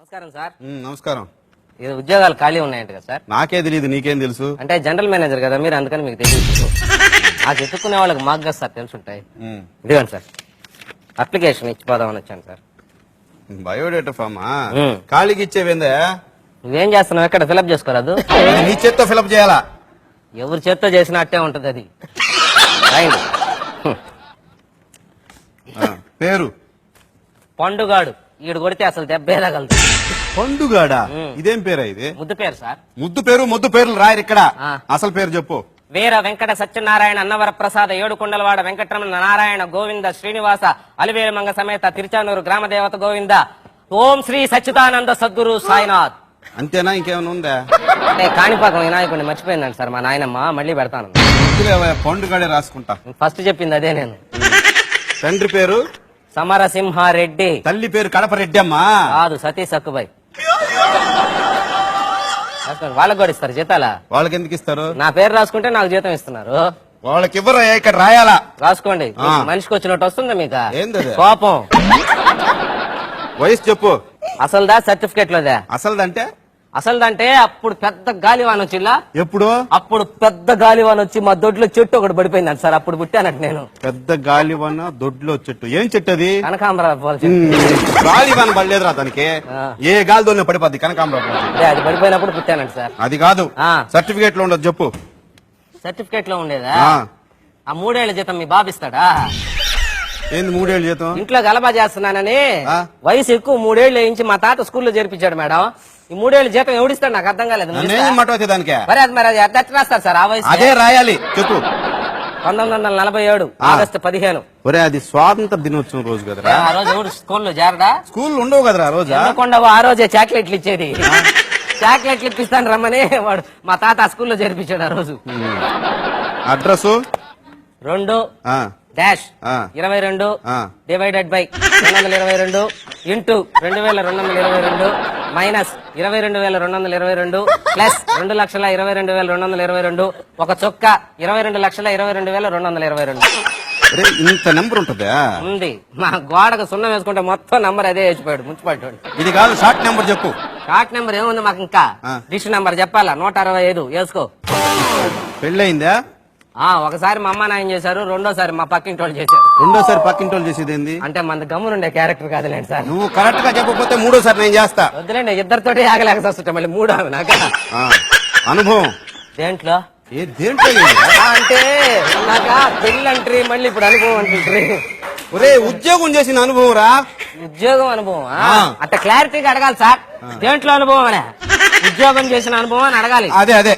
నమస్కారం సార్. నమస్కారం. ఇది ఉద్యోగాలు ఖాళీ ఉన్నాయంట కదా సార్? నాకే తెలియదు, నీకేం తెలుసు? అంటే జనరల్ మేనేజర్ కదా మీరు, అందుకని మీకు తెలియదు. నాకు ఎత్తుకునే వాళ్ళకి మాకు కదా సార్ తెలుసుంటాయి. ఇదిగోండి సార్, అప్లికేషన్ ఇచ్చిపోదామని వచ్చాను సార్. బయోడేటా ఫామా? ఖాళీకి ఇచ్చేవేందా? నువ్వేం చేస్తున్నావు? ఎక్కడ ఫిలప్ చేసుకోరాదు? నీ చేత్తో ఫిలప్ చేయాలా? ఎవరి చేత్తో చేసినట్టే ఉంటది అది. పేరు పండుగాడు. ఈడు కొడితే అసలు దెబ్బేదగలదు. పండుగాడా? ఇదేం పేరా ఇది? ముద్దు పేరు సార్. ముద్దు పేరు ముద్దు పేర్లు రాయరు ఇక్కడ. అసలు పేరు చెప్పు. వీర వెంకట సత్యనారాయణ అన్నవర ప్రసాద ఏడుకొండలవాడ వెంకటరమణ నారాయణ గోవింద శ్రీనివాస అలివేలుమంగ సమేత తిరుచానూరు గ్రామ దేవత గోవింద ఓం శ్రీ సచ్చిదానంద సద్గురు సాయినాథ్. అంతేనా? ఇంకేమైనా ఉందా? అంటే కాణిపాకం వినాయకుడిని మర్చిపోయిందండి సార్ మా నాయనమ్మ. మళ్ళీ పెడతాను. పండుగాడే రాసుకుంటా. ఫస్ట్ చెప్పింది అదే నేను. తండ్రి పేరు సమరసింహారెడ్డి. తల్లి పేరు కడపరెడ్డి అమ్మా. కాదు, సతీ సక్కుబాయ్. వాళ్ళకి కూడా ఇస్తారు జీతాలా? వాళ్ళకి ఎందుకు ఇస్తారు? నా పేరు రాసుకుంటే నాకు జీతం ఇస్తున్నారు. వాళ్ళకి ఇవ్వరు, ఇక్కడ రాయాలా? రాసుకోండి. మనిషికి వచ్చినట్టు వస్తుందా మీకు? ఏంది కోపం? వయసు చెప్పు. అసలుదా సర్టిఫికేట్ లోదా? అసలుదంటే? అసలుదంటే అప్పుడు పెద్ద గాలివాన్ వచ్చిల్లా. ఎప్పుడు? అప్పుడు పెద్ద గాలివాన్ వచ్చి మా దొడ్లో చెట్టు ఒకటి పడిపోయింది సార్. అప్పుడు పుట్టానట్టు నేను. పెద్ద గాలివాన్ దొడ్లో చెట్టు? ఏం చెట్టు అది? కనకాంబరాలు. గాలివాన్ పడలేదురా దానికి. ఏ గాలితోనే పడిపోద్ది కనకాంబరాలు. అది పడిపోయినప్పుడు పుట్టానంట సార్. అది కాదు, సర్టిఫికేట్ లో ఉండదు చెప్పు. సర్టిఫికేట్ లో ఉండేదా? ఆ 3 ఏళ్ల జీతం మీ బాబు ఇస్తాడా? ఏంది 3 ఏళ్ళ జీతం? ఇంట్లో గలబా చేస్తున్నానని వయసు ఎక్కువ 3 ఏళ్ళు వేయించి మా తాత స్కూల్లో చేర్పించాడు మేడం. ఈ 3 ఏళ్ళ జీతం ఎవడిస్తాడు నాకు అర్థం కాలేదు. దానికి మరి అది ఎంత రాస్తారు సార్? ఆ వయసు అదే రాయాలి చెప్పు. 1947 ఆగస్టు 15. ఒరే, అది స్వాతంత్ర దినోత్సవం రోజు కదరా. ఆ రోజు ఎవడు స్కూల్లో చేరడా? స్కూల్ ఉండవు కదరా ఆ రోజు. ఉండవు. ఆ రోజే చాక్లెట్లు ఇచ్చేది. చాక్లెట్లు ఇప్పిస్తాను రమ్మని వాడు మా తాత స్కూల్లో చేర్పించాడు ఆ రోజు. Address 2 dash 22 divided by 222 into 2222 minus 22,222 plus 2,22,222 ఒక చొక్క 22,22,222. ఇంత నెంబర్ ఉంటుందా? ఉంది. మా గోడకు సున్నం వేసుకుంటే మొత్తం నంబర్ అదే వేసిపోయాడు మున్సిపాలిటీ. ఇది కాదు, షార్ట్ నెంబర్ చెప్పు. షార్ట్ నెంబర్ ఏముంది మాకు? ఇంకా డిష్ నెంబర్ చెప్పాలా? 165 వేసుకో. పెళ్ళయిందా? ఒకసారి మా అమ్మ నాయన చేశారు, రెండోసారి మా పక్కింటి వాళ్ళు చేశారు. రెండోసారి పక్కింటి వాళ్ళు చేసేది ఏంది? అంటే మన గమ్మునుండే క్యారెక్టర్ కాదులేండి సార్. నువ్వు కరెక్ట్ గా చెప్పకపోతే మూడోసారి నేను చేస్తా. వద్దులేండి, ఇద్దరితోటి ఆగలేక వస్తుంటా. మళ్ళీ 3 నాకు అనుభవం దేంట్లో? దేంట్లో అంటే నాకు పెళ్ళంట్రీ, మళ్ళీ ఇప్పుడు అనుభవం అంటుంట్రీ. ఒరే, ఉద్యోగం చేసిన అనుభవం రా. ఉద్యోగం అనుభవం అట్లా క్లారిటీగా అడగాలి సార్. దేంట్లో అనుభవం అనే? ఉద్యోగం చేసిన అనుభవం అని అడగాలి. అదే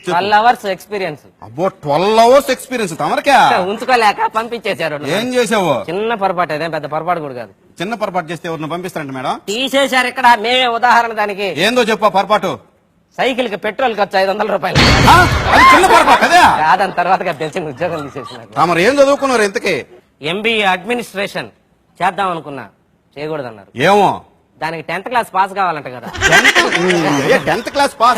12 అవర్స్ ఎక్స్పీరియన్స్. అబ్బో, 12 అవర్స్ ఎక్స్పీరియన్స్ తమరికా? ఉంచుకోలేక పంపించేశారు. ఏం చేసావు? చిన్న పొరపాటు, అదే పెద్ద పొరపాటు కూడా కాదు. చిన్న పొరపాటు చేస్తే ఎవరిని పంపిస్తారంట మేడం? తీసేశారు ఇక్కడ. మేమే ఉదాహరణ దానికి. ఏందో చెప్పు పొరపాటు. సైకిల్ కి పెట్రోల్ ఖర్చు 500 రూపాయలు. చిన్న పొరపాటు అదే. కాదని తర్వాత తెలిసిన ఉద్యోగం తీసేసినారు. తమరు ఏం చదువుకున్నారు ఇంతకీ? MBA అడ్మినిస్ట్రేషన్ చేద్దాం అనుకున్నా, చేయకూడదన్నారు. ఏమో, దానికి 10th క్లాస్ పాస్ కావాలంట కదా. 10th class pass